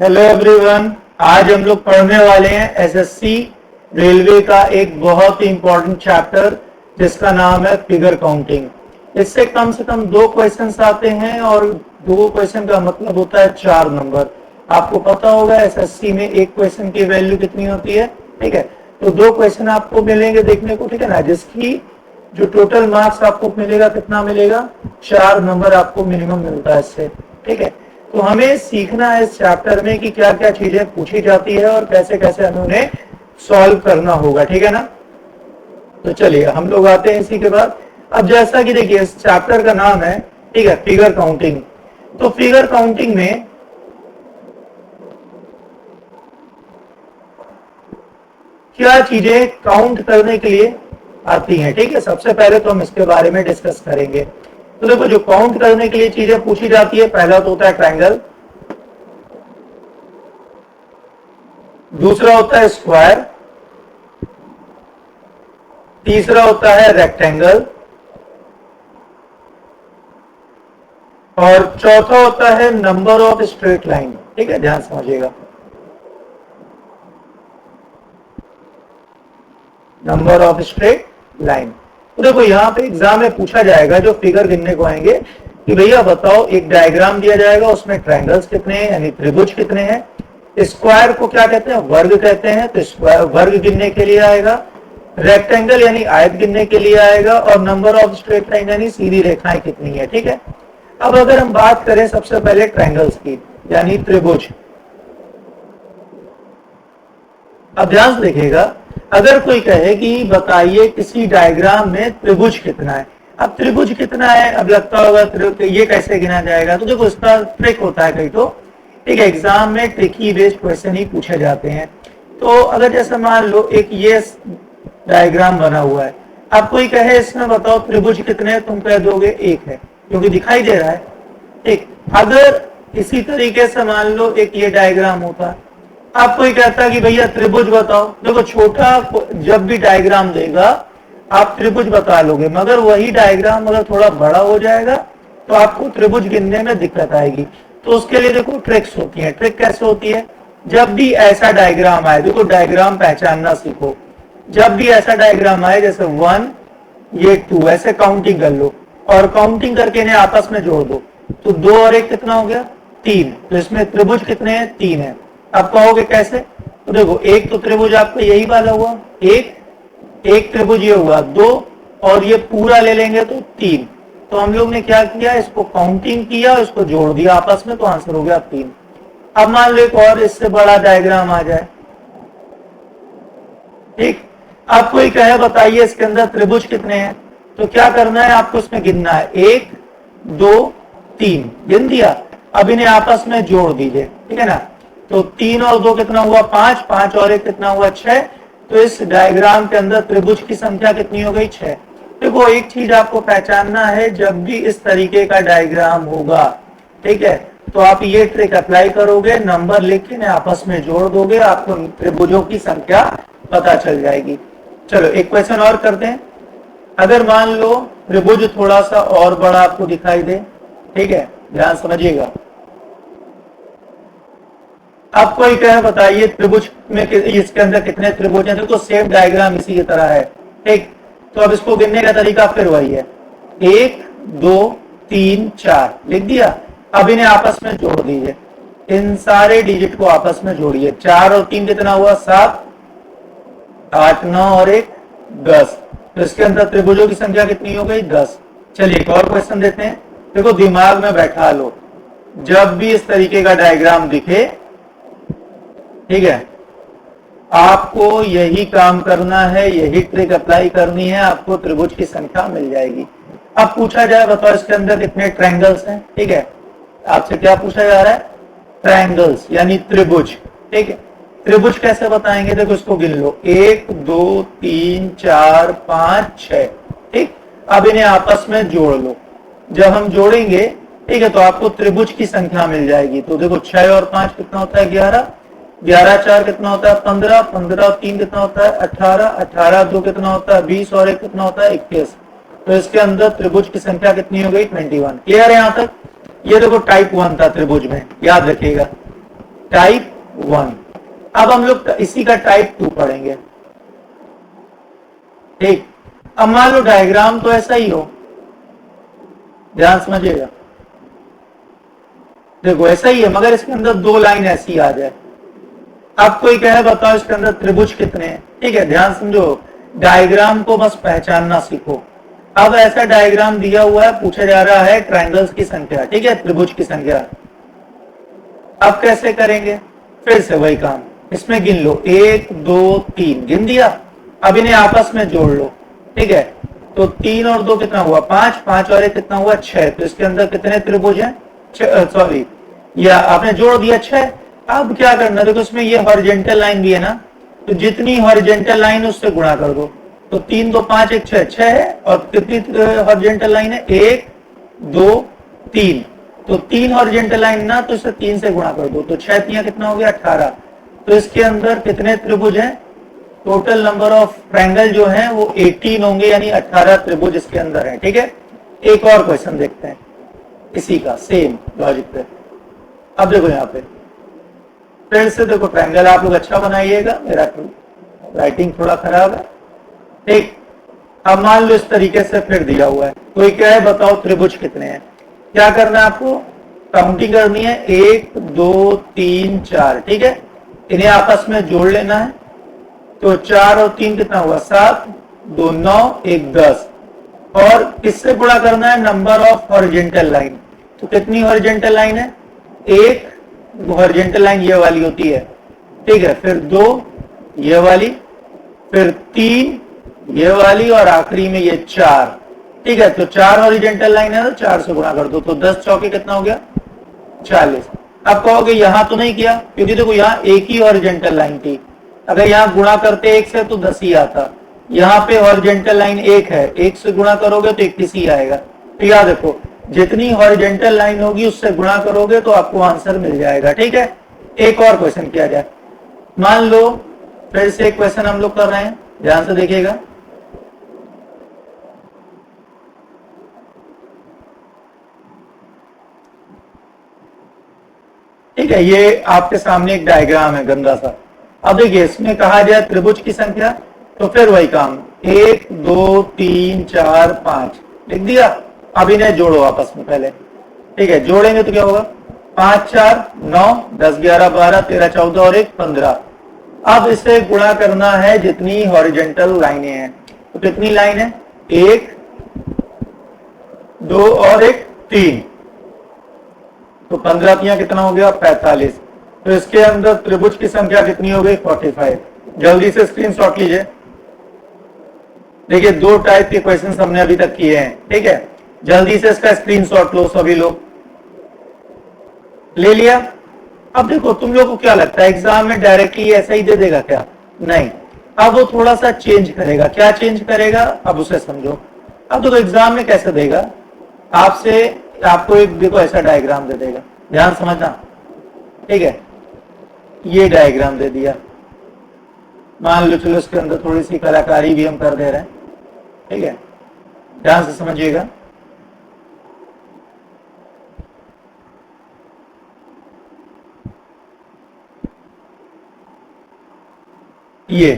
Hello everyone. आज हम लोग पढ़ने वाले हैं एसएससी रेलवे का एक बहुत ही इंपॉर्टेंट चैप्टर जिसका नाम है फिगर काउंटिंग। इससे कम से कम 2 क्वेश्चंस आते हैं और 2 क्वेश्चन का मतलब होता है 4 नंबर। आपको पता होगा एसएससी में एक क्वेश्चन की वैल्यू कितनी होती है, ठीक है। तो 2 क्वेश्चन आपको मिलेंगे देखने को, ठीक है ना, जिसकी जो टोटल मार्क्स आपको मिलेगा कितना मिलेगा, 4 नंबर आपको मिनिमम मिलता है इससे, ठीक है। तो हमें सीखना है इस चैप्टर में कि क्या क्या चीजें पूछी जाती है और कैसे कैसे हमें उन्हें सॉल्व करना होगा, ठीक है ना। तो चलिए हम लोग आते हैं इसी के बाद। अब जैसा कि देखिए इस चैप्टर का नाम है, ठीक है, फिगर काउंटिंग। तो फिगर काउंटिंग में क्या चीजें काउंट करने के लिए आती हैं, ठीक है। सबसे पहले तो हम इसके बारे में डिस्कस करेंगे। तो देखो जो काउंट करने के लिए चीजें पूछी जाती है, पहला तो होता है ट्रायंगल, दूसरा होता है स्क्वायर, तीसरा होता है रेक्टेंगल और चौथा होता है नंबर ऑफ स्ट्रेट लाइन, ठीक है, ध्यान समझिएगा। Number of straight line. तो देखो यहाँ पे एग्जाम में पूछा जाएगा, जो फिगर गिनने को आएंगे कि भैया बताओ, एक डायग्राम दिया जाएगा, उसमें ट्रायंगल्स कितने हैं यानी त्रिभुज कितने हैं, स्क्वायर को क्या कहते हैं, वर्ग कहते हैं, तो स्क्वायर वर्ग गिनने के लिए आएगा, रेक्टेंगल यानी आयत गिनने के लिए आएगा और नंबर ऑफ स्ट्रेट लाइन यानी सीधी रेखाएं कितनी है, ठीक है। अब अगर हम बात करें सबसे पहले ट्रायंगल्स की यानी त्रिभुज। अब ध्यान से देखिएगा, अगर कोई कहे कि बताइए किसी डायग्राम में त्रिभुज कितना है। अब त्रिभुज कितना है, अब लगता होगा ये कैसे गिना जाएगा। तो देखो इसका ट्रिक होता है कई तो, ठीक है, एग्जाम में ट्रिकी बेस्ड क्वेश्चन ही पूछे जाते हैं। तो अगर जैसे मान लो एक ये डायग्राम बना हुआ है, अब कोई कहे इसमें बताओ त्रिभुज कितने हैं, तुम कह दोगे एक है क्योंकि दिखाई दे रहा है, ठीक। अगर इसी तरीके से मान लो एक ये डायग्राम होता, आप कोई कहता कि भैया त्रिभुज बताओ, देखो छोटा जब भी डायग्राम देगा आप त्रिभुज बता लोगे, मगर वही डायग्राम अगर थोड़ा बड़ा हो जाएगा तो आपको त्रिभुज गिनने में दिक्कत आएगी। तो उसके लिए देखो ट्रिक्स होती हैं। ट्रिक कैसे होती है, जब भी ऐसा डायग्राम आए, देखो डायग्राम पहचानना सीखो, जब भी ऐसा डायग्राम आए जैसे 1 ये 2 ऐसे काउंटिंग कर लो और काउंटिंग करके इन्हें आपस में जोड़ दो, तो 2 और 1 कितना हो गया 3। तो इसमें त्रिभुज कितने हैं, 3 है। अब कहोगे कैसे, तो देखो एक तो त्रिभुज आपका यही वाला हुआ, एक त्रिभुज ये हुआ 2 और ये पूरा ले लेंगे तो 3। तो हम लोग ने क्या किया, इसको काउंटिंग किया और इसको जोड़ दिया आपस में, तो आंसर हो गया 3। अब मान लो एक और इससे बड़ा डायग्राम आ जाए, ठीक। अब कोई कहे बताइए इसके अंदर त्रिभुज कितने हैं, तो क्या करना है आपको, इसमें गिनना है 1 2 3, गिन दिया। अब इन्हें आपस में जोड़ दीजिए, ठीक है ना। तो 3 और 2 कितना हुआ 5, 5 और 1 कितना हुआ 6। तो इस डायग्राम के अंदर त्रिभुज की संख्या कितनी हो गई 6। देखो एक चीज आपको पहचानना है, जब भी इस तरीके का डायग्राम होगा, ठीक है, तो आप ये ट्रिक अप्लाई करोगे, नंबर लिख के आपस में जोड़ दोगे, आपको त्रिभुजों की संख्या पता चल जाएगी। चलो एक क्वेश्चन और करते हैं। अगर मान लो त्रिभुज थोड़ा सा और बड़ा आपको दिखाई दे, ठीक है, ध्यान समझिएगा। अब कोई कहे बताइए त्रिभुज में इसके अंदर कितने त्रिभुज हैं, देखो सेम डायग्राम इसी की तरह है, ठीक। तो अब इसको गिनने का तरीका फिर वही है, 1 2 3 4 लिख दिया। अब इन्हें आपस में जोड़ दीजिए, इन सारे डिजिट को आपस में जोड़िए, 4 और 3 कितना हुआ 7, 8 9 और 1 10। तो इसके अंदर त्रिभुजों की संख्या कितनी हो गई 10। चलिए एक और क्वेश्चन देते हैं। देखो दिमाग में बैठा लो, जब भी इस तरीके का डायग्राम दिखे, ठीक है, आपको यही काम करना है, यही ट्रिक अप्लाई करनी है, आपको त्रिभुज की संख्या मिल जाएगी। अब पूछा जाए बताओ इसके अंदर कितने ट्रायंगल्स हैं, ठीक है, आपसे क्या पूछा जा रहा है, ट्रायंगल्स यानी त्रिभुज, ठीक है। त्रिभुज कैसे बताएंगे, देखो इसको गिन लो 1 2 3 4 5 6, ठीक। अब इन्हें आपस में जोड़ लो, जब हम जोड़ेंगे, ठीक है, तो आपको त्रिभुज की संख्या मिल जाएगी। तो देखो 6 और 5 कितना होता है 11, 11 4 कितना होता है 15, 15 और 3 कितना होता है 18, 18 2 कितना होता है 20 और 1 कितना होता है 21। तो इसके अंदर त्रिभुज की संख्या कितनी हो गई 21। क्लियर है यहाँ तक। ये देखो टाइप 1 था त्रिभुज में, याद रखिएगा। टाइप 1। अब हम लोग इसी का टाइप 2 पढ़ेंगे। ठीक, अब मान लो डायग्राम तो ऐसा ही हो, ध्यान समझिएगा, देखो ऐसा ही है मगर इसके अंदर 2 लाइन ऐसी आ जाए। अब कोई कहे बताओ इसके अंदर त्रिभुज कितने हैं। ठीक है, ध्यान समझो, डायग्राम को बस पहचानना सीखो। अब ऐसा डायग्राम दिया हुआ है, पूछा जा रहा है ट्रायंगल्स की संख्या, ठीक है, त्रिभुज की संख्या। अब कैसे करेंगे, फिर से वही काम, इसमें गिन लो 1 2 3, गिन दिया। अब इन्हें आपस में जोड़ लो। ठीक है, तो 3 और 2 कितना हुआ 5, 5 और 1 कितना हुआ 6। तो इसके अंदर कितने त्रिभुज हैं, सॉरी, या आपने जोड़ दिया 6। अब क्या करना, देखो इसमें ये हॉरिजॉन्टल लाइन भी है ना, तो जितनी हॉरिजॉन्टल लाइन उससे गुणा कर दो। तो 3 2 5 1 6, 6 है, और कितनी हॉरिजॉन्टल लाइन है 1 2 3। तो 3 हॉरिजॉन्टल लाइन ना, तो इसे 3 से गुणा कर दो, तो 6 3 कितना हो गया 18। तो इसके अंदर कितने त्रिभुज हैं, टोटल नंबर ऑफ ट्रायंगल जो है वो 18 होंगे, यानी 18 त्रिभुज इसके अंदर है। ठीक है, एक और क्वेश्चन देखते हैं इसी का, सेम लॉजिक पे। अब देखो यहाँ पे फिर से देखो, ट्रायंगल आप लोग अच्छा बनाइएगा, मेरा राइटिंग थोड़ा खराब है। ठीक, अब मान लो इस तरीके से फिर दिया हुआ है, कोई क्या है बताओ त्रिभुज कितने हैं। क्या करना है आपको, काउंटिंग करनी है 1 2 3 4। ठीक है, इन्हें आपस में जोड़ लेना है। तो 4 और 3 कितना हुआ 7, 2 9, 1 10। और किससे गुणा करना है, नंबर ऑफ हॉरिजॉन्टल लाइन। तो कितनी हॉरिजॉन्टल लाइन है, एक हॉरिजॉन्टल लाइन ये वाली होती है। ठीक है, फिर 2 ये वाली, फिर 3 ये वाली, और आखिरी में ये 4। ठीक है, तो 4 हॉरिजॉन्टल लाइन है, तो 4 से गुणा कर दो। तो 10 चौके कितना हो गया 40। अब कहोगे यहां तो नहीं किया, क्योंकि देखो यहां एक ही हॉरिजॉन्टल लाइन थी, अगर यहां गुणा करते 1 से तो 10 ही आता। यहाँ पे हॉरिजॉन्टल लाइन 1 है, 1 से गुणा करोगे तो 21 ही आएगा। तो याद देखो, जितनी हॉरिजॉन्टल लाइन होगी उससे गुणा करोगे तो आपको आंसर मिल जाएगा। ठीक है, एक और क्वेश्चन किया जाए। मान लो फिर से एक क्वेश्चन हम लोग कर रहे हैं, ध्यान से देखिएगा। ठीक है, ये आपके सामने एक डायग्राम है गंदा सा। अब देखिए इसमें कहा जाए त्रिभुज की संख्या, तो फिर वही काम 1 2 3 4 5 लिख दिया। अब इन्हें जोड़ो आपस में पहले। ठीक है, जोड़ेंगे तो क्या होगा 5 4 9 10 11 12 13 14 और 1 15। अब इसे गुणा करना है जितनी हॉरिजॉन्टल लाइनें हैं। तो कितनी लाइन है 1 2 और 1 3। तो 15 तिया कितना हो गया 45। तो इसके अंदर त्रिभुज की संख्या कितनी हो गई 45। जल्दी से स्क्रीनशॉट लीजिए। देखिए 2 टाइप के क्वेश्चन हमने अभी तक किए हैं। ठीक है, जल्दी से इसका स्क्रीनशॉट लो सभी लोग। ले लिया। अब देखो तुम लोग को क्या लगता है एग्जाम में डायरेक्टली ऐसा ही दे देगा क्या, नहीं, अब वो थोड़ा सा चेंज करेगा। क्या चेंज करेगा अब उसे समझो। अब देखो एग्जाम में कैसे देगा, आपको एक देखो ऐसा डायग्राम दे देगा, ध्यान समझना। ठीक है, ये डायग्राम दे दिया, मान लो चलो इसके अंदर थोड़ी सी कलाकारी भी हम कर दे रहे हैं। ठीक है, ध्यान से समझिएगा। ये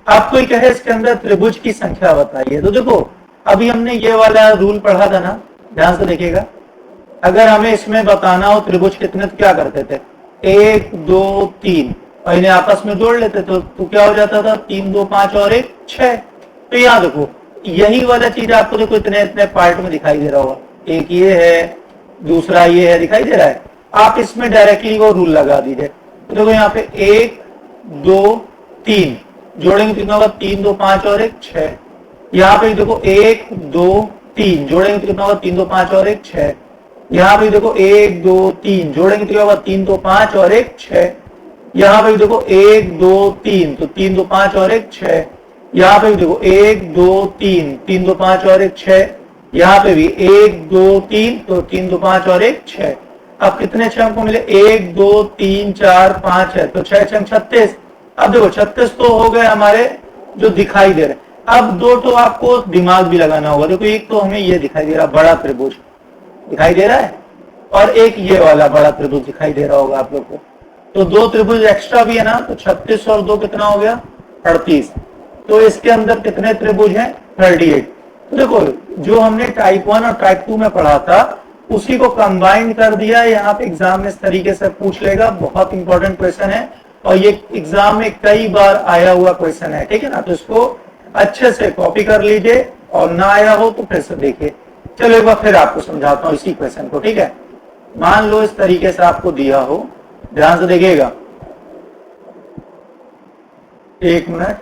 आप कोई कहे इसके अंदर त्रिभुज की संख्या बताइए, तो देखो अभी हमने ये वाला रूल पढ़ा था ना, ध्यान से देखिएगा। अगर हमें इसमें बताना हो त्रिभुज कितने तो क्या करते थे 1 2 3 और इन्हें आपस में जोड़ लेते तो क्या हो जाता था 3 2 5 और 1 6। तो याद रखो यही वाला चीज आपको देखो इतने इतने पार्ट में दिखाई दे रहा होगा। एक ये है, दूसरा ये है, दिखाई दे रहा है। आप इसमें डायरेक्टली वो रूल लगा दीजिए। तो देखो यहाँ पे 1 2 3 जोड़ेंगे कितना होगा 3 2 5 और 1 6। यहाँ पे देखो 1 2 3 जोड़ेंगे तो कितना होगा 3 2 5 और 1 6। यहाँ पे देखो 1 2 3 जोड़ेंगे तो क्या होगा 3 2 5 और 1 6। यहाँ पे देखो 1 2 3 तो 3 2 5 और 1 6। यहाँ पे देखो 1 2 3 3 2 5 और 1 6। यहाँ पे भी 1 2 3 तो 3 2 5 और 1 6। अब कितने छह हमको मिले 1 2 3 4 5 है, तो 6 6 36। अब देखो 36 तो हो गए हमारे जो दिखाई दे रहे। अब दो तो आपको दिमाग भी लगाना होगा। देखो एक तो हमें ये दिखाई दे रहा बड़ा त्रिभुज दिखाई दे रहा है, और एक ये वाला बड़ा त्रिभुज दिखाई दे रहा होगा आप लोग को। तो दो त्रिभुज एक्स्ट्रा भी है ना, तो 36 और 2 कितना हो गया 38। तो इसके अंदर कितने त्रिभुज हैं 38। तो देखो जो हमने टाइप 1 और टाइप 2 में पढ़ा था उसी को कंबाइन कर दिया। यहाँ पे एग्जाम में इस तरीके से पूछ लेगा, बहुत इंपॉर्टेंट क्वेश्चन है और ये एग्जाम में कई बार आया हुआ क्वेश्चन है, ठीक है ना। तो इसको अच्छे से कॉपी कर लीजिए और ना आया हो तो फिर से देखिए। चलो एक बार फिर आपको समझाता हूँ इसी क्वेश्चन को, ठीक है। मान लो इस तरीके से आपको दिया हो, ध्यान से देखिएगा, एक मिनट।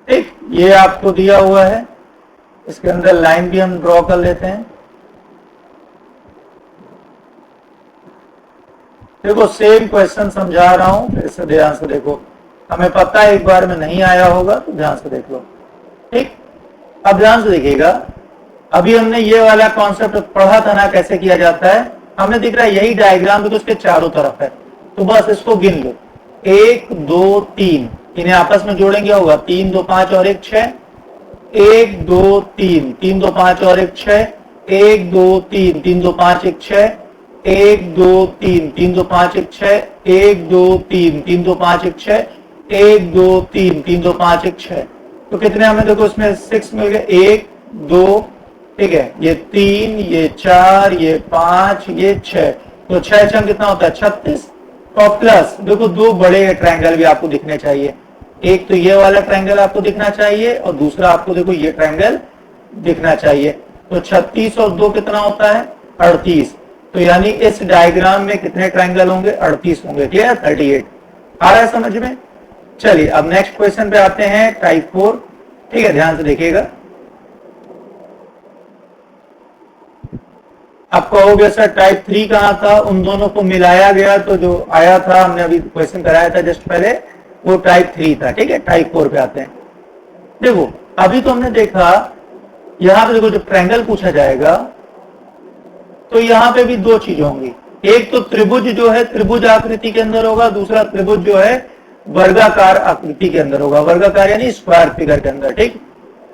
ठीक, ये आपको दिया हुआ है, इसके अंदर लाइन भी हम ड्रॉ कर लेते हैं। देखो सेम क्वेश्चन समझा रहा हूं, फिर से ध्यान से देखो। हमें पता है एक बार में नहीं आया होगा तो ध्यान से देख लो, ठीक। अब ध्यान से देखिएगा, अभी हमने ये वाला कॉन्सेप्ट पढ़ा था ना कैसे किया जाता है। हमें दिख रहा है यही डायग्राम तो उसके चारों तरफ है, तो बस इसको गिन लो 1 2 3, इन्हें आपस में जोड़ेंगे होगा 3 2 5 और 1 6, 1 2 3 3 2 5 और 1 6, 1 2 3 3 2 5 1 6, 1 2 3 3 2 5 1 6, 1 2 3 3 2 5 1 6, 1 2 3 3 2 5 1 6। तो कितने हमें देखो इसमें 6 मिल गए, 1 2, ठीक है, ये 3 ये 4 ये 5 ये 6, तो 6 6 कितना होता है 36। और प्लस देखो दो बड़े ट्रायंगल भी आपको दिखने चाहिए, एक तो ये वाला ट्रायंगल आपको दिखना चाहिए और दूसरा आपको देखो ये ट्रायंगल दिखना चाहिए। तो 36 और 2 कितना होता है 38। तो यानी इस डायग्राम में कितने ट्रायंगल होंगे 38 होंगे, क्लियर 38 आ रहा है समझ में। चलिए अब नेक्स्ट क्वेश्चन पे आते हैं, टाइप 4, ठीक है, ध्यान से देखिएगा। आप कहोगे सर टाइप 3 कहां था, उन दोनों को मिलाया गया तो जो आया था, हमने अभी क्वेश्चन कराया था जस्ट पहले, वो टाइप 3 था, ठीक है। टाइप 4 पे आते हैं। देखो अभी तो हमने देखा यहां पे देखो जब ट्रायंगल पूछा जाएगा तो यहां पे भी दो चीजें होंगी, एक तो त्रिभुज जो है त्रिभुज आकृति के अंदर होगा, दूसरा त्रिभुज जो है वर्गाकार आकृति के अंदर होगा, वर्गाकार यानी स्क्वायर फिगर के अंदर, ठीक।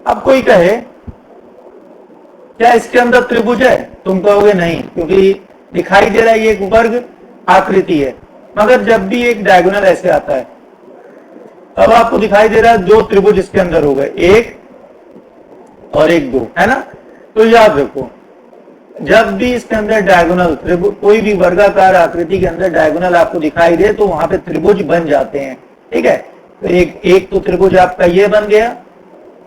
अब कोई कहे क्या इसके अंदर त्रिभुज है, तुम कहोगे नहीं, क्योंकि दिखाई दे रहा है ये एक वर्ग आकृति है। मगर जब भी एक डायगोनल ऐसे आता है तब आपको दिखाई दे रहा है दो त्रिभुज इसके अंदर हो गए, एक और एक दो, है ना। तो याद रखो जब भी इसके अंदर डायगोनल त्रिभुज, कोई भी वर्गाकार आकृति के अंदर डायगोनल आपको दिखाई दे तो वहां पे त्रिभुज बन जाते हैं, ठीक है। तो एक तो त्रिभुज आपका ये बन गया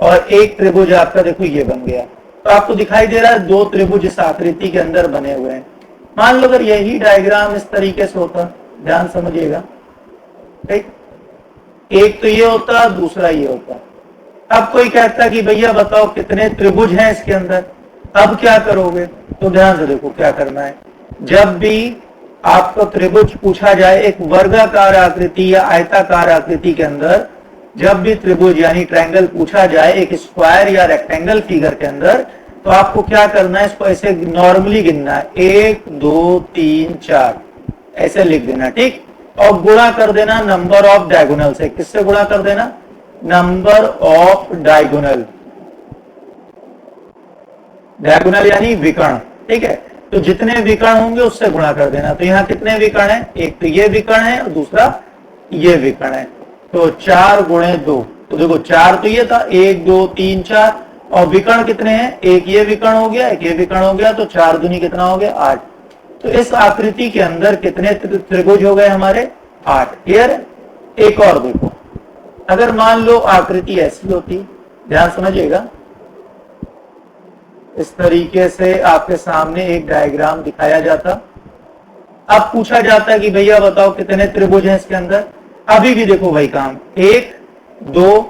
और एक त्रिभुज आपका देखो ये बन गया। तो आपको दिखाई दे रहा है दो त्रिभुज इस आकृति के अंदर बने हुए हैं। मान लो अगर यही डायग्राम इस तरीके से होता, ध्यान समझिएगा, ठीक, एक तो ये होता दूसरा ये होता। अब कोई कहता कि भैया बताओ कितने त्रिभुज हैं इसके अंदर, अब क्या करोगे। तो ध्यान से देखो क्या करना है, जब भी आपको त्रिभुज पूछा जाए एक वर्गाकार आकृति या आयताकार आकृति के अंदर, जब भी त्रिभुज यानी ट्रायंगल पूछा जाए एक स्क्वायर या रेक्टेंगल फिगर के अंदर, तो आपको क्या करना है, इसको ऐसे नॉर्मली गिनना है 1 2 3 4 ऐसे लिख देना, ठीक। और गुणा कर देना नंबर ऑफ डायगोनल से। किससे गुणा कर देना, नंबर ऑफ डायगोनल, डायगोनल यानी विकर्ण, ठीक है। तो जितने विकर्ण होंगे उससे गुणा कर देना। तो यहाँ कितने विकर्ण हैं, एक तो ये विकर्ण है और दूसरा ये विकर्ण है। तो 4 गुणे 2, तो देखो 4 तो ये था, 1 2 3 4, और विकर्ण कितने हैं, एक ये विकर्ण हो गया एक ये विकर्ण हो गया, तो 4 दूनी कितना हो गया 8। तो इस आकृति के अंदर कितने त्रिभुज हो गए हमारे 8, क्लियर है। एक और देखो, अगर मान लो आकृति ऐसी होती, ध्यान समझिएगा, इस तरीके से आपके सामने एक डायग्राम दिखाया जाता, अब पूछा जाता है कि भैया बताओ कितने त्रिभुज हैं इसके अंदर। अभी भी देखो भाई काम, 1 2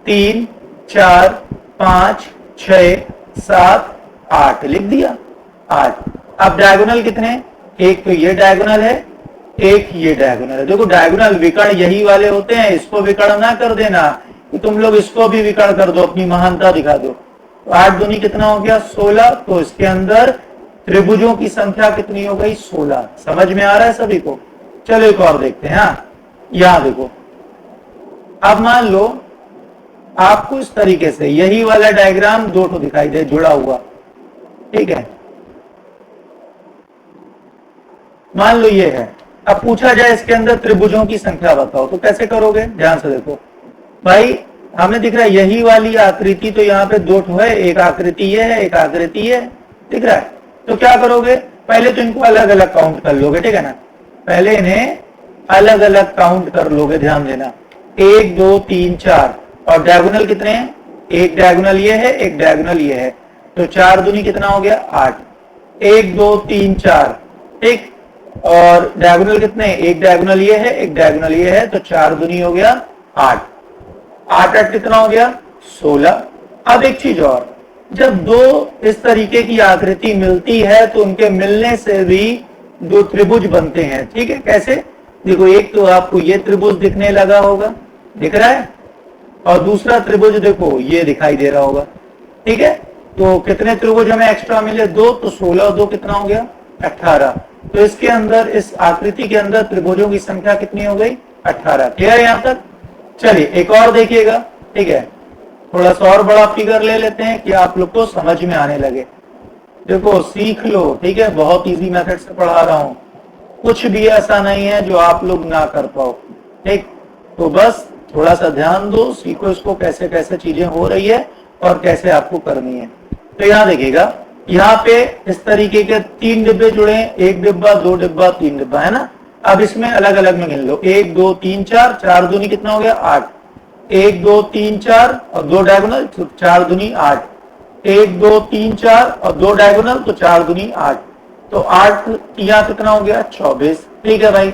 3 4 5 6 7 8 लिख दिया 8। अब डायगोनल कितने, एक तो ये डायगोनल है एक ये डायगोनल है। देखो डायगोनल विकर्ण यही वाले होते हैं, इसको विकर्ण ना कर देना कि तुम लोग इसको भी विकर्ण कर दो, अपनी महानता दिखा दो। तो 8 दूनी कितना हो गया 16। तो इसके अंदर त्रिभुजों की संख्या कितनी हो गई 16। समझ में आ रहा है सभी को। चलो एक और देखते हैं। हाँ यहां देखो, अब मान लो आपको इस तरीके से यही वाला डायग्राम दो तो दिखाई दे जुड़ा हुआ, ठीक है। मान लो ये है, अब पूछा जाए इसके अंदर त्रिभुजों की संख्या बताओ, तो कैसे करोगे? ध्यान से देखो भाई, हमें दिख रहा है यही वाली आकृति, तो यहाँ पे दो ठो है, एक आकृति ये है, एक आकृति ये दिख रहा है। तो क्या करोगे? पहले तो इनको अलग अलग काउंट कर लोगे, ठीक है ना। पहले इन्हें अलग अलग काउंट कर लोगे, ध्यान देना। 1 2 3 4 और डायगोनल कितने हैं? एक डायगोनल ये है, एक डायगोनल ये है, तो 4 दूनी कितना हो गया? 8। 1 2 3 4, ठीक। और डायगोनल कितने? एक डायगोनल ये है, एक डायगोनल ये है, तो 4 दूनी हो गया 8। 8 8 कितना हो गया? 16। अब एक चीज और, जब दो इस तरीके की आकृति मिलती है तो उनके मिलने से भी दो त्रिभुज बनते हैं, ठीक है। कैसे? देखो, एक तो आपको ये त्रिभुज दिखने लगा होगा, दिख रहा है, और दूसरा त्रिभुज देखो ये दिखाई दे रहा होगा, ठीक है। तो कितने त्रिभुज हमें एक्स्ट्रा मिले? 2। तो 16 और 2 कितना हो गया? 18। तो इसके अंदर, इस आकृति के अंदर त्रिभुजों की संख्या कितनी हो गई? 18। क्लियर यहां तक? चलिए एक और देखिएगा, ठीक है। थोड़ा सा और बड़ा फिगर ले लेते हैं कि आप लोग को समझ में आने लगे। देखो, सीख लो, ठीक है, बहुत इजी मेथड से पढ़ा रहा हूं, कुछ भी ऐसा नहीं है जो आप लोग ना कर पाओ, ठीक। तो बस थोड़ा सा ध्यान दो, सीखो इसको, कैसे कैसे चीजें हो रही है और कैसे आपको करनी है। तो यहाँ देखिएगा, यहाँ पे इस तरीके के 3 डिब्बे जुड़े हैं, 1 डिब्बा, 2 डिब्बा, 3 डिब्बा, है ना। अब इसमें अलग अलग में गिन लो, 1 2 3 4, 4 दूनी कितना हो गया? 8। 1 2 3 4 और 2 डायगोनल, तो 4 दूनी 8। 1 2 3 4 और 2 डायगोनल, तो 4 दूनी 8। तो 8 यहाँ कितना हो गया? 24। ठीक है भाई।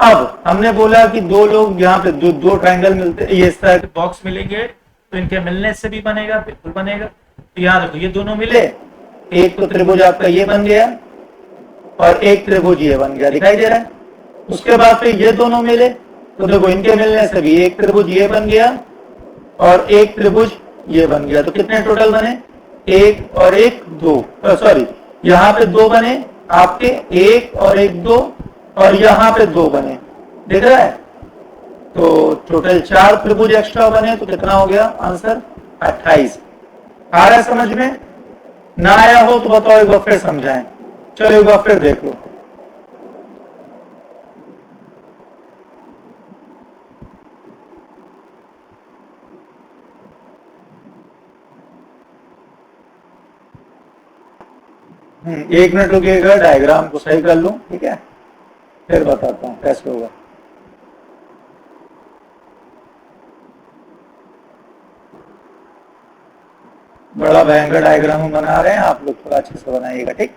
अब हमने बोला कि दो लोग यहाँ पे दो ट्रायंगल मिलते, ये इस तरह के बॉक्स मिलेंगे, तो इनके मिलने से भी बनेगा, बिल्कुल बनेगा। तो यहाँ देखो, ये दोनों मिले, एक तो त्रिभुज आपका ये बन गया और एक त्रिभुज ये बन गया, दिखाई दे रहा है। उसके बाद फिर ये दोनों मिले, तो देखो इनके मिलने से भी एक त्रिभुज ये बन गया और एक त्रिभुज ये बन गया। तो कितने टोटल बने? 1 और 1 2, सॉरी, यहाँ पे 2 बने आपके, 1 और 1 2, और यहाँ पे 2 बने, दिख रहा है। तो टोटल 4 त्रिभुज एक्स्ट्रा बने, तो कितना हो गया आंसर? 28। आ रहा है समझ में? ना आया हो तो बताओ, एक बार फिर समझाएं। चलो एक बार फिर देख लो। एक मिनट रुकिएगा, डायग्राम को सही कर लूं, ठीक है, फिर बताता हूं कैसे होगा। बड़ा भयंकर डायग्राम हम बना रहे हैं, आप लोग थोड़ा अच्छे से बनाइएगा, ठीक।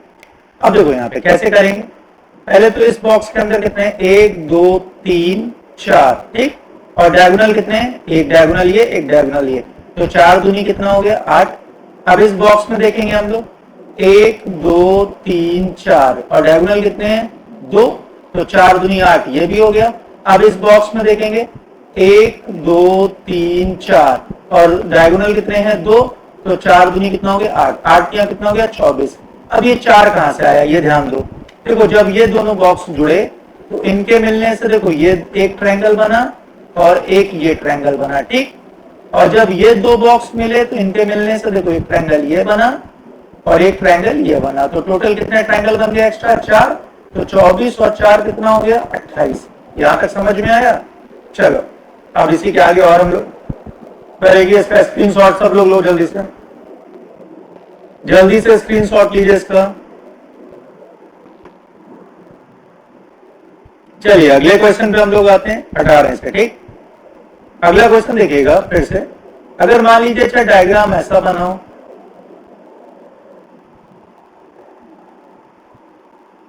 अब देखो यहाँ पे कैसे करेंगे। पहले तो इस बॉक्स के अंदर कितने हैं? 1 2 3 4, ठीक। और डायगोनल कितने हैं? एक डायगोनल ये, एक डायगोनल ये, तो 4 दूनी कितना हो गया? 8। अब इस बॉक्स में देखेंगे हम लोग, 1 2 3 4 और डायगोनल कितने हैं? 2, तो 4 दूनी 8, ये भी हो गया। अब इस बॉक्स में देखेंगे, 1 2 3 4 और डायगोनल कितने हैं? 2, तो 4 दूनी कितना हो गया? 8। 8 यहाँ कितना हो गया? 24। अब ये 4 कहां से आया, ये ध्यान दो। देखो, जब ये दोनों बॉक्स जुड़े तो इनके मिलने से देखो ये एक ट्रायंगल बना और एक ये ट्रायंगल बना, ठीक। और जब ये दो बॉक्स मिले तो इनके मिलने से देखो एक ट्रायंगल ये बना और एक ट्रायंगल ये बना। तो टोटल कितने ट्रायंगल बन गया एक्स्ट्रा? 4। तो 24 और 4 कितना हो गया? 28। यहां तक समझ में आया? चलो अब इसी के आगे और हम लोग करेंगे। इसका स्क्रीनशॉट सब लोग लो, जल्दी से स्क्रीनशॉट लीजिए इसका। चलिए अगले क्वेश्चन पे हम लोग आते हैं, 18 से, ठीक। अगला क्वेश्चन देखिएगा फिर से। अगर मान लीजिए अच्छा डायग्राम ऐसा बनाओ,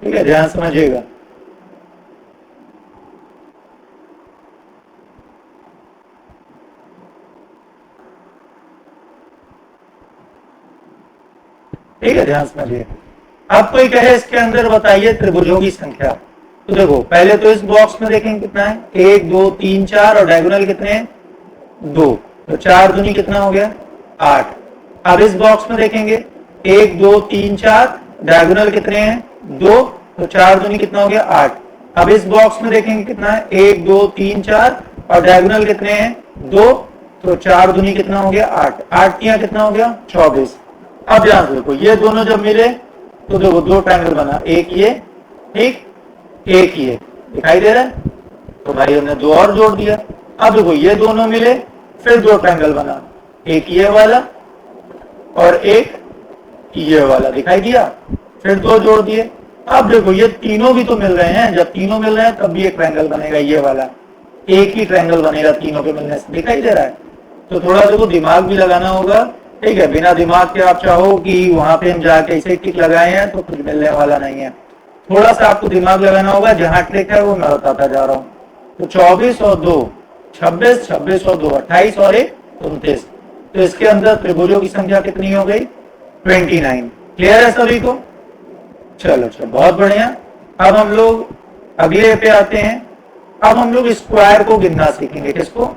ठीक है, ध्यान समझिएगा। ठीक है, ध्यान समझिए। अब कोई कहे इसके अंदर बताइए त्रिभुजों की संख्या, तो देखो पहले तो इस बॉक्स में देखेंगे कितना है? 1 2 3 4 और डायगोनल कितने हैं? 2, तो 4 दूनी कितना हो गया? 8। अब इस बॉक्स में देखेंगे 1 2 3 4, डायगोनल कितने हैं? 2, तो 4 दूनी कितना हो गया? 8। अब इस बॉक्स में देखेंगे कितना है? 1 2 3 4 और डायगोनल कितने हैं? 2, तो 4 दूनी कितना हो गया 8, 8 तियां कितना हो गया 24। अब ध्यान से देखो ये दोनों जब मिले तो देखो दो ट्रायंगल बना, एक ये ठीक, एक ये दिखाई दे रहा है, तो भाई हमने दो और जोड़ दिया। अब देखो ये दोनों मिले फिर दो ट्रायंगल बना, एक ये वाला और एक ये वाला दिखाई दिया, फिर दो जोड़ दिए। अब देखो ये तीनों भी तो मिल रहे हैं, जब तीनों मिल रहे हैं तब भी एक ट्रायंगल बनेगा, ये वाला एक ही ट्रायंगल बनेगा तीनों के मिलने से, दिखाई दे रहा है। तो थोड़ा देखो दिमाग भी लगाना होगा, ठीक है, बिना दिमाग के आप चाहो कि वहां पे हम जाके इसे टिक लगाए हैं तो कुछ मिलने वाला नहीं है। थोड़ा सा आपको दिमाग लगाना होगा, जहां ट्रिक है वो मैं बताता जा रहा हूँ। तो 24 और 2 26, 26 और 2 28 और 1 29। तो इसके अंदर त्रिभुजों की संख्या कितनी हो गई 29। क्लियर है सभी को? चलो चलो बहुत बढ़िया। अब हम लोग अगले पे आते हैं। अब हम लोग स्क्वायर को गिनना सीखेंगे। किसको?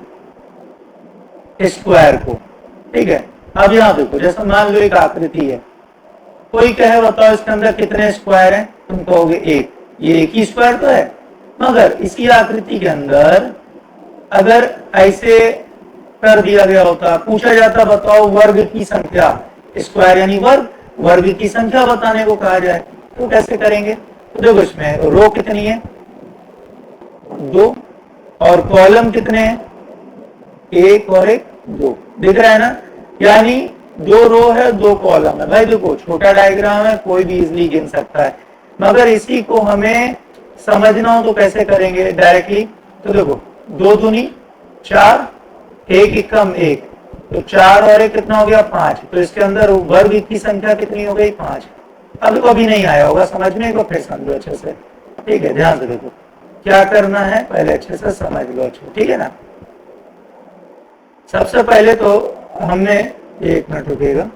स्क्वायर को। ठीक है, अब यहां देखो, जैसे मान लो एक आकृति है, कोई कहे बताओ इसके अंदर कितने स्क्वायर हैं, तुम कहोगे एक, ये एक ही स्क्वायर तो है। मगर इसी आकृति के अंदर अगर ऐसे कर दिया गया होता, पूछा जाता बताओ वर्ग की संख्या, स्क्वायर यानी वर्ग, वर्ग की संख्या बताने को कहा जाए तो कैसे करेंगे? तो देखो इसमें रो कितनी है 2 और कॉलम कितने हैं 1 और 1 2, दिख रहा है ना? यानी 2 रो है 2 कॉलम है। भाई देखो छोटा डायग्राम है, कोई भी इजिली गिन सकता है, मगर इसी को हमें समझना हो तो कैसे करेंगे डायरेक्टली? तो देखो 2 दूनी 4, 1 एकम 1, तो 4 और 1 कितना हो गया 5। तो इसके अंदर वर्ग की संख्या कितनी हो गई 5। अब देखो अभी नहीं आया होगा समझने को, फिर समझो अच्छे से। ठीक है, ध्यान से देखो क्या करना है, पहले अच्छे से समझ लो अच्छे, ठीक है ना? सबसे पहले तो हमने, एक मिनट रुकेगा,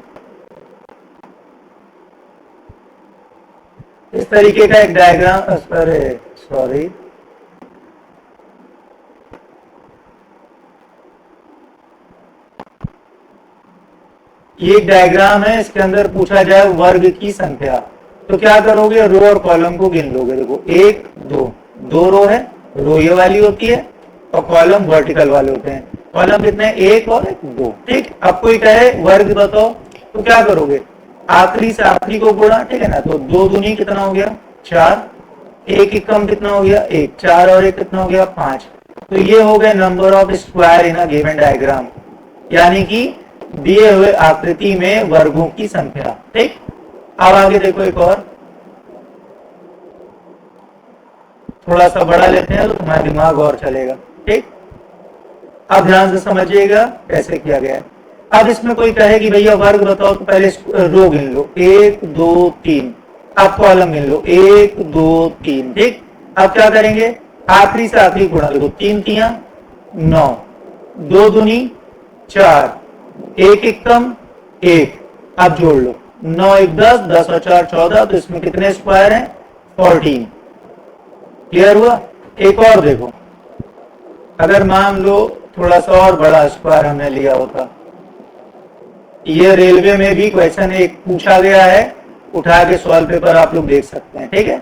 इस तरीके का एक डायग्राम, सॉरी ये एक डायग्राम है, इसके अंदर पूछा जाए वर्ग की संख्या, तो क्या करोगे? रो और कॉलम को गिन लोगे। देखो 1 2, 2 रो है, रो ये वाली होती है और कॉलम वर्टिकल वाले होते हैं। कॉलम कितने 1 और 1 2। ठीक, अब कोई कहे वर्ग बताओ तो क्या करोगे? आखिरी से आखिरी को गुणा, ठीक है ना? तो 2 दूनी कितना हो गया 4, 1 एकम कितना हो गया 1, 4 और 1 कितना हो गया 5। तो ये हो गए number of square in a given diagram, यानी कि दिए हुए आकृति में वर्गों की संख्या। ठीक, अब आगे देखो एक और, थोड़ा सा बड़ा लेते हैं तो तुम्हारा दिमाग और चलेगा। ठीक, अब ध्यान से समझिएगा कैसे किया गया है। अब इसमें कोई कहे कि भैया वर्ग बताओ, तो पहले रो गिन लो 1 2 3, अब कॉलम गिन लो 1 2 3। ठीक, अब क्या करेंगे? आखिरी से आखिरी गुणा, देखो 3 तियां 9, 2 दूनी 4, 1 एकम 1, अब जोड़ लो 9 1 10, 10 और 4 14, तो इसमें कितने स्क्वायर हैं 14। क्लियर हुआ? एक और देखो, अगर मान लो थोड़ा सा और बड़ा स्क्वायर हमने लिया होता, ये रेलवे में भी क्वेश्चन एक पूछा गया है, उठा के सवाल पेपर आप लोग देख सकते हैं। ठीक है,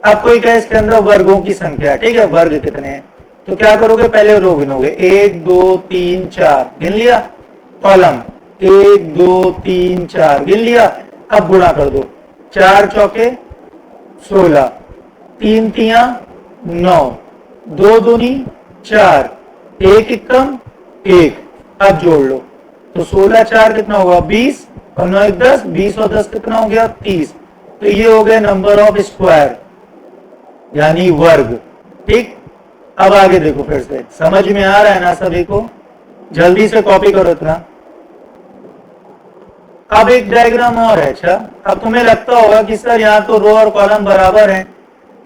अब कोई कहे इसके अंदर वर्गों की संख्या, ठीक है, वर्ग कितने हैं, तो क्या करोगे? पहले रो गिनोगे 1 2 3 4, गिन लिया। कॉलम 1 2 3 4, गिन लिया। अब गुणा कर दो, 4 चौके 16, 3 तियां 9, 2 दूनी 4, 1 एकम 1, अब जोड़ लो तो 16 4 कितना होगा 20 और 9 1 10, 20 और 10 कितना हो गया 30। तो ये हो गया नंबर ऑफ स्क्वायर यानी वर्ग। ठीक, अब आगे देखो, फिर से समझ में आ रहा है ना सभी को? जल्दी से कॉपी करो इतना। अब एक डायग्राम और है। अच्छा, अब तुम्हें लगता होगा कि सर यहाँ तो रो और कॉलम बराबर हैं,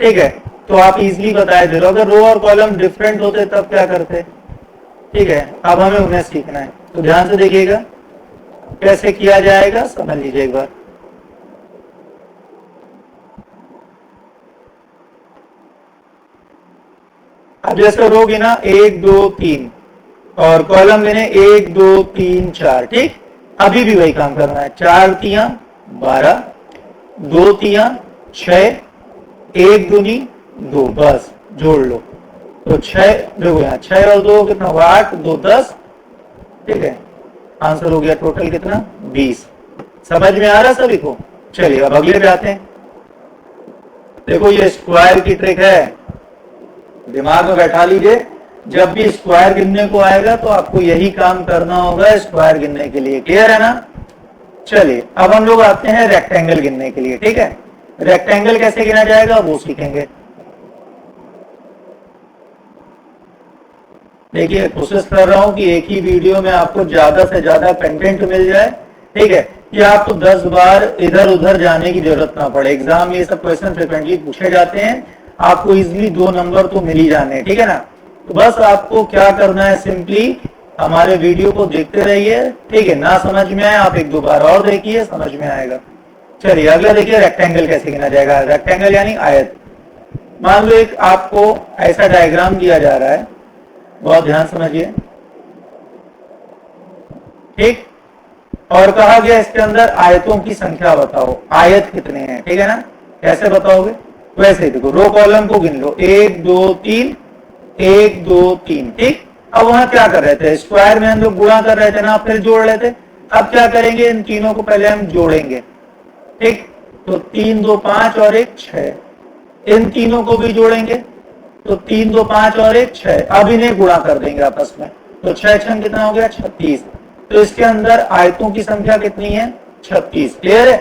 ठीक है, तो आप इजीली बताए दे रहे हो। अगर रो और कॉलम डिफरेंट होते तब क्या करते? ठीक है, अब हमें उन्हें सीखना है, तो ध्यान से देखिएगा कैसे किया जाएगा, समझ लीजिए एक बार। अब जैसे रो गिना 1 2 3 और कॉलम गिने 1 2 3 4। ठीक, अभी भी वही काम करना है। 4 तियां 12, 2 तियां 6, 1 दूनी 2, बस जोड़ लो तो 6। देखो यहाँ 6 और 2 कितना हुआ 8, 2 10, ठीक है, आंसर हो गया टोटल कितना 20। समझ में आ रहा सभी को? चलिए अब अगले पे आते हैं। देखो ये स्क्वायर की ट्रिक है, दिमाग में बैठा लीजिए, जब भी स्क्वायर गिनने को आएगा तो आपको यही काम करना होगा स्क्वायर गिनने के लिए। क्लियर है ना? चलिए अब हम लोग आते हैं रेक्टेंगल गिनने के लिए। ठीक है, रेक्टेंगल कैसे गिना जाएगा वो सीखेंगे। देखिए कोशिश कर रहा हूं कि एक ही वीडियो में आपको ज्यादा से ज्यादा कंटेंट मिल जाए। ठीक है, कि आपको 10 बार इधर उधर जाने की जरूरत ना पड़े। एग्जाम में ये सब क्वेश्चन फ्रिक्वेंटली पूछे जाते हैं, आपको इजीली 2 नंबर तो मिल ही जाने। ठीक है ना? तो बस आपको क्या करना है, सिंपली हमारे वीडियो को देखते रहिए। ठीक है, ना समझ में आए आप 1-2 बार और देखिए, समझ में आएगा। चलिए अगला देखिए, रेक्टेंगल कैसे गिना जाएगा। रेक्टेंगल यानी आयत। मान लो एक आपको ऐसा डायग्राम दिया जा रहा है, बहुत ध्यान समझिए। ठीक, और कहा गया इसके अंदर आयतों की संख्या बताओ, आयत कितने हैं। ठीक है ना? कैसे बताओगे? वैसे ही देखो, रो कॉलम को गिन लो, 1 2 3 1 2 3। ठीक, अब वहां क्या कर रहे थे, स्क्वायर में हम लोग गुणा कर रहे थे ना, फिर जोड़ रहे थे। अब क्या करेंगे, इन तीनों को पहले हम जोड़ेंगे। ठीक, तो 3 2 5 और 1 6, इन तीनों को भी जोड़ेंगे, तो 3 2 5 और 1 6। अब इन्हें गुणा कर देंगे आपस में, तो 6 6 कितना हो गया 36। तो इसके अंदर आयतों की संख्या कितनी है 36। क्लियर है?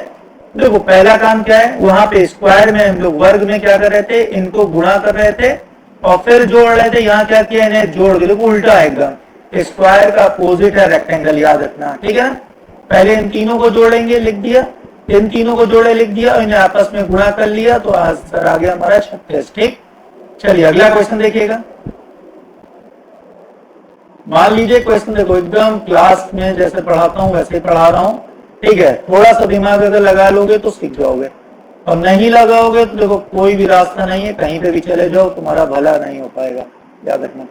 देखो पहला काम क्या है, वहां पे स्क्वायर में हम लोग वर्ग में क्या कर रहे थे, इनको गुणा कर रहे थे और फिर जोड़ रहे थे। यहाँ क्या किया, इन्हें जोड़ के। देखो उल्टा है एकदम, स्क्वायर का अपोजिट है रेक्टेंगल, याद रखना। ठीक है ना? पहले इन तीनों को जोड़ेंगे, लिख दिया, इन तीनों को जोड़े लिख दिया और इन्हें आपस में गुणा कर लिया, तो आंसर आ गया हमारा 36। ठीक, चलिए अगला क्वेश्चन देखिएगा। मान लीजिए क्वेश्चन देखो, एकदम क्लास में जैसे पढ़ाता हूं वैसे ही पढ़ा रहा हूं। ठीक है, थोड़ा सा दिमाग अगर लगा लोगे तो सीख जाओगे, और नहीं लगाओगे तो देखो कोई भी रास्ता नहीं है, कहीं पे भी चले जाओ तुम्हारा भला नहीं हो पाएगा, याद रखना।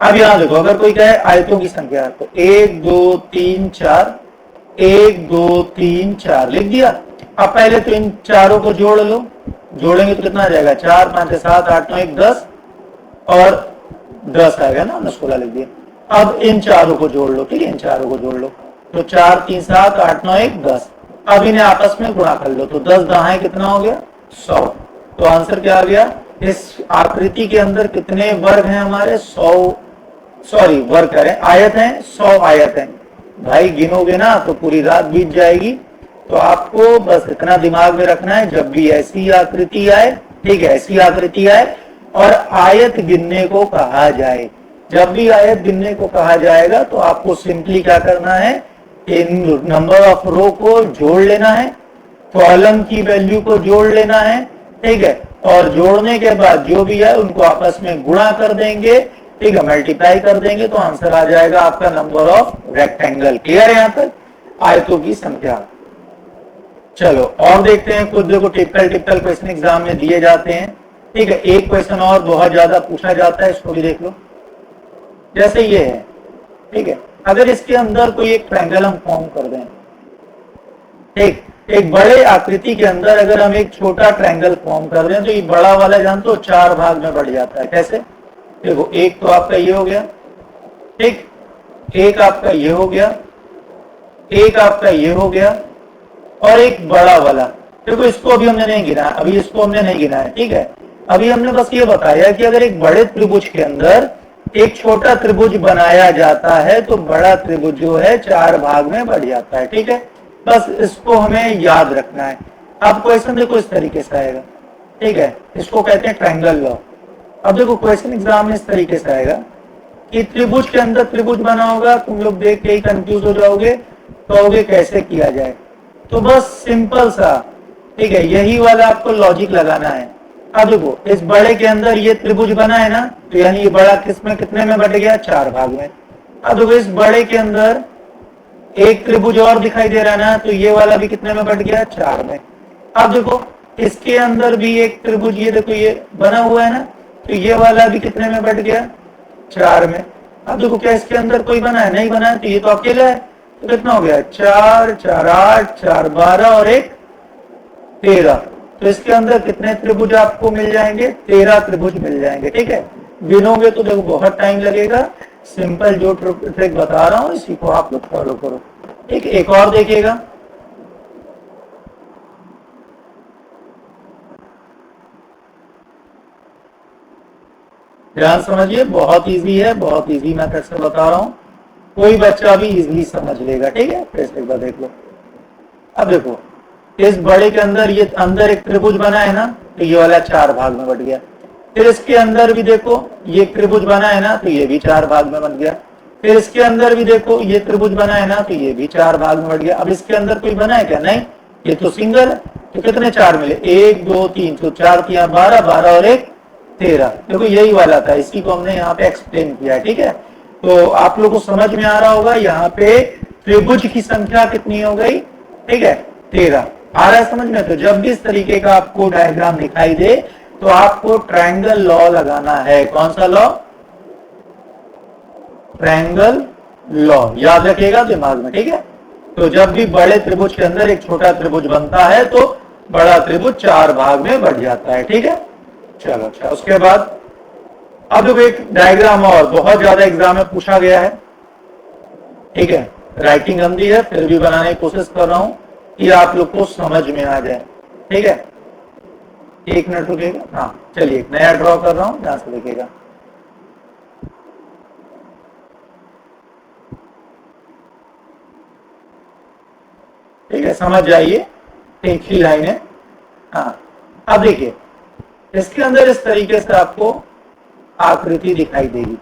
अब यहां देखो, अगर कोई कहे आयतों की संख्या, तो 1 2 3 4, 1 2 3 4 लिख दिया। अब पहले तो इन चारों को जोड़ लो, जोड़ेंगे तो कितना आ जाएगा, 4 5 7 8 9 1 10 और 10 आएगा ना, 16 लिख दिया। अब इन चारों को जोड़ लो। ठीक है, इन चारों को जोड़ लो, तो 4 3 7 8 9 1 10। अब इन्हें आपस में गुणा कर लो, तो 10 दहाई कितना हो गया 100। तो आंसर क्या आ गया, इस आकृति के अंदर कितने वर्ग हैं हमारे 100, सॉरी वर्ग करें, आयत हैं 100 आयत हैं। भाई गिनोगे ना तो पूरी रात बीत जाएगी। तो आपको बस इतना दिमाग में रखना है, जब भी ऐसी आकृति आए, ठीक है, ऐसी आकृति आए और आयत गिनने को कहा जाए, जब भी आयत गिनने को कहा जाएगा तो आपको सिंपली क्या करना है, इन नंबर ऑफ रो को जोड़ लेना है, कॉलम की वैल्यू को जोड़ लेना है। ठीक है, और जोड़ने के बाद जो भी है उनको आपस में गुणा कर देंगे। ठीक है, मल्टीप्लाई कर देंगे, तो आंसर आ जाएगा आपका नंबर ऑफ रेक्टेंगल। क्लियर है? यहां तक आयतों की संख्या। चलो और देखते हैं कुछ। देखो टिपिकल क्वेश्चन एग्जाम में दिए जाते हैं। ठीक है, एक क्वेश्चन और बहुत ज्यादा पूछा जाता है, इसको भी देख लो। जैसे ये है, ठीक है, अगर इसके अंदर कोई एक ट्रायंगल हम फॉर्म कर दें, ठीक, एक बड़े आकृति के अंदर अगर हम एक छोटा ट्रायंगल फॉर्म कर दें, तो ये बड़ा वाला जानते हो 4 भाग में बढ़ जाता है। कैसे? देखो, एक तो आपका ये हो गया, ठीक, एक आपका ये हो गया, एक आपका ये हो गया और एक बड़ा वाला। देखो इसको अभी हमने नहीं गिना, अभी इसको हमने नहीं गिना है। ठीक है, अभी हमने बस ये बताया कि अगर एक बड़े त्रिभुज के अंदर एक छोटा त्रिभुज बनाया जाता है तो बड़ा त्रिभुज जो है 4 भाग में बढ़ जाता है। ठीक है, बस इसको हमें याद रखना है। अब क्वेश्चन देखो इस तरीके से आएगा। ठीक है, इसको कहते हैं ट्रायंगल लॉ। अब देखो क्वेश्चन एग्जाम में इस तरीके से आएगा कि त्रिभुज के अंदर त्रिभुज बना होगा, तुम लोग देख के ही कंफ्यूज हो जाओगे, कहोगे कैसे किया जाए। तो बस सिंपल सा, ठीक है, यही वाला आपको लॉजिक लगाना है। अब देखो इस बड़े के अंदर ये त्रिभुज बना है ना, तो यानी ये बड़ा किसमें कितने में बट गया 4 भाग में। अब देखो इस बड़े के अंदर एक त्रिभुज और दिखाई दे रहा है ना, तो ये वाला भी कितने में बट गया 4 में। अब देखो इसके अंदर भी एक त्रिभुज, ये देखो ये बना हुआ है ना, तो ये वाला भी कितने में बट गया 4 में। अब देखो क्या इसके अंदर कोई बना है? नहीं बना है, तो ये तो अकेला है। तो कितना हो गया 4 4 8 4 12 और 1 13। तो इसके अंदर कितने त्रिभुज आपको मिल जाएंगे? 13 त्रिभुज मिल जाएंगे। ठीक है, गिनोगे तो देखो बहुत टाइम लगेगा, सिंपल जो ट्रिक बता रहा हूं इसी को आप लोग फॉलो करो। ठीक, एक और देखिएगा। ध्यान समझिए, बहुत इजी है, बहुत इजी मेथड से बता रहा हूं, कोई बच्चा भी इजीली समझ लेगा। ठीक है, फिर एक बार देख लो। अब देखो, इस बड़े के अंदर ये अंदर एक त्रिभुज बना है ना, तो ये वाला 4 भाग में बट गया। फिर इसके अंदर भी देखो ये त्रिभुज बना है ना, तो ये भी 4 भाग में बन गया। फिर इसके अंदर भी देखो ये त्रिभुज बना है ना, तो ये भी 4 भाग में बट गया। अब इसके अंदर कोई बना है क्या? नहीं, ये तो सिंगल है। तो कितने 4 मिले? 1 2 3, तो 4 किया 12, 12 और 1 13। देखो यही वाला था, इसी को हमने यहाँ पे एक्सप्लेन किया है। ठीक है, तो आप लोगों को समझ में आ रहा होगा यहाँ पे त्रिभुज की संख्या कितनी हो गई? ठीक है, 13 आ रहा है समझ में। तो जब भी इस तरीके का आपको डायग्राम दिखाई दे तो आपको ट्रायंगल लॉ लगाना है। कौन सा लॉ? ट्रायंगल लॉ, याद रखिएगा दिमाग में। ठीक है, तो जब भी बड़े त्रिभुज के अंदर एक छोटा त्रिभुज बनता है तो बड़ा त्रिभुज 4 भाग में बढ़ जाता है। ठीक है, चलो अच्छा, उसके बाद अब देखो एक डायग्राम और बहुत ज्यादा एग्जाम में पूछा गया है। ठीक है, राइटिंग गंदी है फिर भी बनाने की कोशिश कर रहा हूं कि आप लोग को समझ में आ जाए। ठीक है, 1 मिनट रुकेगा। हाँ चलिए, एक नया ड्रॉ कर रहा हूं, ध्यान से देखिएगा। ठीक है, समझ जाइए, एक ही लाइन है। हाँ, अब देखिए इसके अंदर इस तरीके से आपको आकृति दिखाई देगी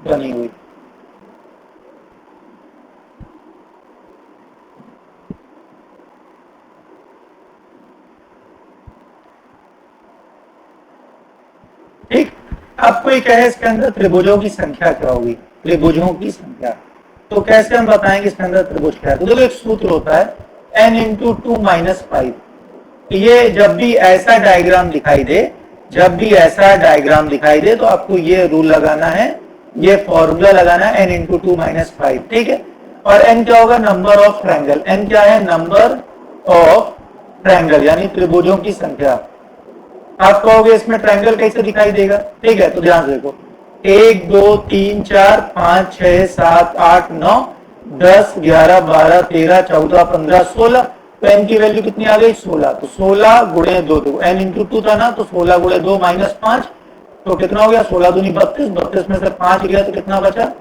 बनी हुई। ठीक, अब कोई कहे इसके अंदर त्रिभुजों की संख्या क्या होगी? त्रिभुजों की संख्या तो कैसे हम बताएंगे इसके अंदर त्रिभुज क्या है? तो देखो एक सूत्र होता है n इंटू 2 माइनस 5। ये जब भी ऐसा डायग्राम दिखाई दे, जब भी ऐसा डायग्राम दिखाई दे तो आपको ये रूल लगाना है, ये फॉर्मूला लगाना है n इंटू 2 माइनस 5। ठीक है, और n क्या होगा? Number of triangle. n क्या है? नंबर ऑफ ट्रायंगल, यानी त्रिभुजों की संख्या। आप कहोगे इसमें ट्रायंगल कैसे दिखाई देगा? ठीक है, तो ध्यान से देखो, 1 2 3 4 5 6 7 8 9 10 11 12 13 14 15 16। तो n की वैल्यू कितनी आ गई? 16। तो 16 गुणे 2, देखो n इंटू 2 था ना, तो 16 गुणे 2 माइनस 5, तो कितना हो गया? 16 दूनी 32, 32 में से 5 गया तो कितना बचा?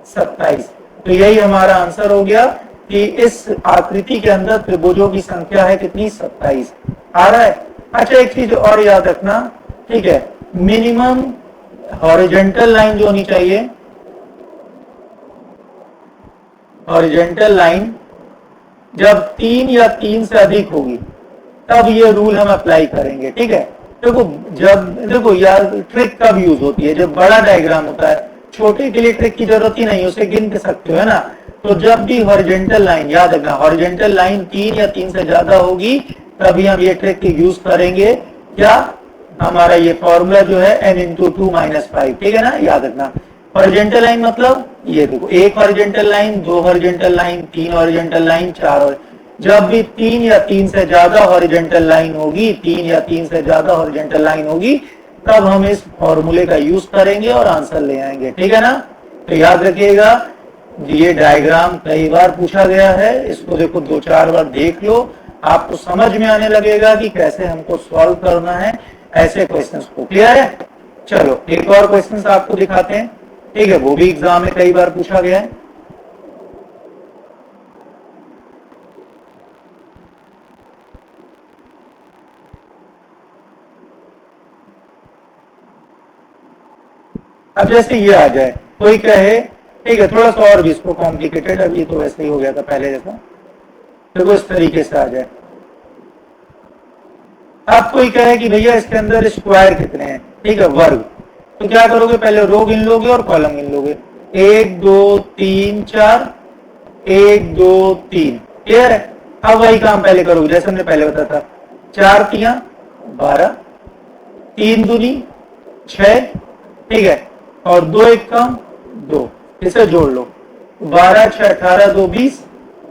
27। तो यही हमारा आंसर हो गया कि इस आकृति के अंदर त्रिभुजों की संख्या है कितनी? 27 आ रहा है। अच्छा, एक चीज और याद रखना, ठीक है, मिनिमम हॉरिजॉन्टल लाइन जो होनी चाहिए, हॉरिजॉन्टल लाइन जब 3 या 3 से अधिक होगी तब ये रूल हम अप्लाई करेंगे। ठीक है, देखो यार ट्रिक कब यूज होती है? जब बड़ा डायग्राम होता है, छोटे के लिए ट्रिक की जरूरत ही नहीं, उसे गिन के सकते हो, है ना। तो जब भी हॉरिजॉन्टल लाइन, याद रखना हॉरिजॉन्टल लाइन 3 या 3 से ज्यादा होगी तभी हम ये ट्रिक यूज करेंगे। क्या? हमारा ये फॉर्मूला जो है n इंटू 2 माइनस 5। ठीक है ना, याद रखना। हॉरिजॉन्टल लाइन मतलब ये देखो, 1 horizontal line, 2 horizontal line, 3 horizontal line, 4। जब भी 3 या 3 से ज्यादा हॉरिजॉन्टल लाइन होगी, 3 या 3 से ज्यादा हॉरिजॉन्टल लाइन होगी, तब हम इस फॉर्मूले का यूज करेंगे और आंसर ले आएंगे। ठीक है ना, तो याद रखिएगा, ये डायग्राम कई बार पूछा गया है, इसको देखो 2-4 बार देख लो, आपको समझ में आने लगेगा कि कैसे हमको सॉल्व करना है ऐसे क्वेश्चंस को। क्लियर है? चलो एक और क्वेश्चंस आपको दिखाते हैं। ठीक है, वो भी एग्जाम में कई बार पूछा गया है। अब जैसे ये आ जाए, कोई कहे, ठीक है, थोड़ा सा और भी इसको कॉम्प्लिकेटेड, अब ये तो वैसे ही हो गया था पहले जैसा, देखो इस तरीके से आ जाए। अब कोई कहे कि भैया इसके अंदर स्क्वायर कितने हैं? ठीक है, वर्ग। तो क्या करोगे? पहले रो गिन लोगे और कॉलम गिन लोगे। 1 2 3 4, 1 2 3। क्लियर है? अब वही काम पहले करोगे जैसे हमने पहले बताया था। 4 3 12, 3 दूनी 6, ठीक है, और 2 1 कम 2, इसे जोड़ लो। 12 6 18 2 20।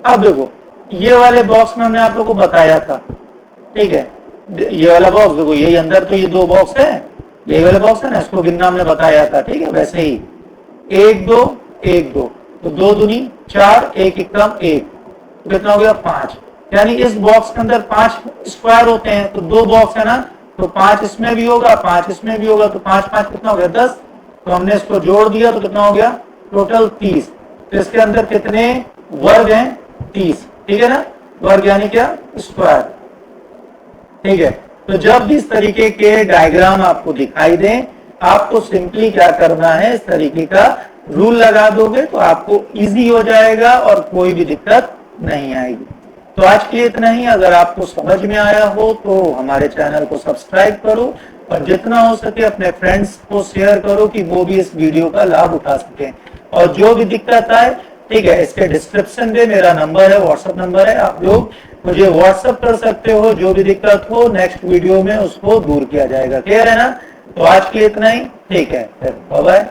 अब देखो ये वाले बॉक्स में हमने आप लोगों को बताया था, ठीक है, ये वाला बॉक्स देखो, यही अंदर तो ये 2 बॉक्स है, यही वाला बॉक्स है ना, इसको गिनना हमने बताया था। ठीक है, वैसे ही 1 2 1 2, तो 2 दूनी 4, 1 एकम 1, तो कितना हो गया 5। यानी इस बॉक्स के अंदर 5 स्क्वायर होते हैं, तो 2 बॉक्स है ना, तो 5 इसमें भी होगा, 5 इसमें भी होगा, तो 5 5 कितना हो गया 10। तो हमने इसको जोड़ दिया तो कितना हो गया टोटल 30। तो इसके अंदर कितने वर्ग हैं 30, ठीक है ना, वर्ग यानी क्या स्क्वायर, ठीक है। तो जब इस तरीके के डायग्राम आपको दिखाई दें, आपको सिंपली क्या करना है, इस तरीके का रूल लगा दोगे तो आपको इजी हो जाएगा और कोई भी दिक्कत नहीं आएगी। तो आज के लिए इतना ही। अगर आपको समझ में आया हो तो हमारे चैनल को सब्सक्राइब करो और जितना हो सके अपने फ्रेंड्स को शेयर करो कि वो भी इस वीडियो का लाभ उठा सकें। और जो भी दिक्कत आए, ठीक है, इसके डिस्क्रिप्शन में मेरा नंबर है, व्हाट्सएप नंबर है, आप लोग मुझे व्हाट्सएप कर सकते हो। जो भी दिक्कत हो नेक्स्ट वीडियो में उसको दूर किया जाएगा। क्लियर है ना। तो आज के लिए इतना ही, ठीक है, बाय बाय।